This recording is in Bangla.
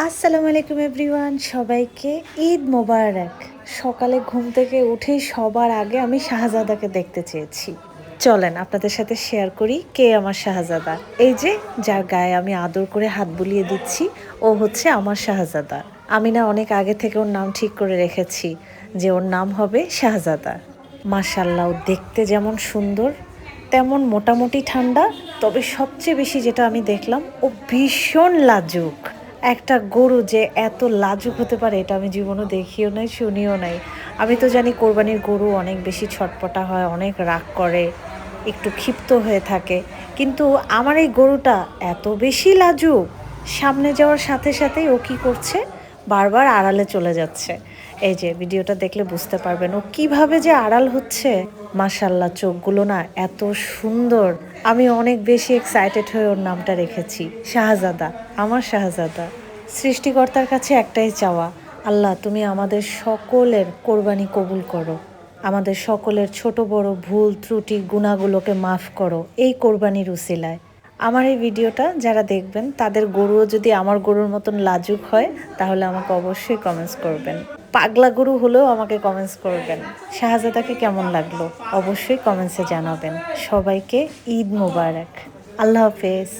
আসসালামু আলাইকুম এভরিওয়ান, সবাইকে ঈদ মোবারক। সকালে ঘুম থেকে উঠেই সবার আগে আমি শাহজাদাকে দেখতে চেয়েছি। চলেন আপনাদের সাথে শেয়ার করি কে আমার শাহজাদা। এই যে যার গায়ে আমি আদর করে হাত বুলিয়ে দিচ্ছি, ও হচ্ছে আমার শাহজাদা। আমি না অনেক আগে থেকে ওর নাম ঠিক করে রেখেছি যে ওর নাম হবে শাহজাদা। মাশাআল্লাহ, ও দেখতে যেমন সুন্দর তেমন মোটামুটি ঠান্ডা। তবে সবচেয়ে বেশি যেটা আমি দেখলাম, ও ভীষণ লাজুক। একটা গরু যে এত লাজুক হতে পারে এটা আমি জীবনও দেখিও নাই, শুনিও নাই। আমি তো জানি কোরবানির গরু অনেক বেশি ছটপটা হয়, অনেক রাগ করে, একটু ক্ষিপ্ত হয়ে থাকে। কিন্তু আমার এই গরুটা এত বেশি লাজুক, সামনে যাওয়ার সাথে সাথেই ও কী করছে, বারবার আড়ালে চলে যাচ্ছে। এই যে ভিডিওটা দেখলে বুঝতে পারবেন ও কিভাবে যে আড়াল হচ্ছে। মাশাল্লাহ, চোখগুলো না এত সুন্দর। আমি অনেক বেশি এক্সাইটেড হয়ে ওর নামটা রেখেছি শাহজাদা, আমার শাহজাদা। সৃষ্টিকর্তার কাছে একটাই চাওয়া, আল্লাহ তুমি আমাদের সকলের কোরবানি কবুল করো, আমাদের সকলের ছোট বড় ভুল ত্রুটি গুনাহগুলোকে মাফ করো এই কোরবানির উসিলায়। আমার এই ভিডিওটা যারা দেখবেন তাদের গরুও যদি আমার গরুর মতন লাজুক হয়, তাহলে আমাকে অবশ্যই কমেন্টস করবেন। পাগলা গরু হলেও আমাকে কমেন্টস করবেন। শাহজাদাকে কেমন লাগলো অবশ্যই কমেন্টসে জানাবেন। সবাইকে ঈদ মোবারক। আল্লাহ হাফেজ।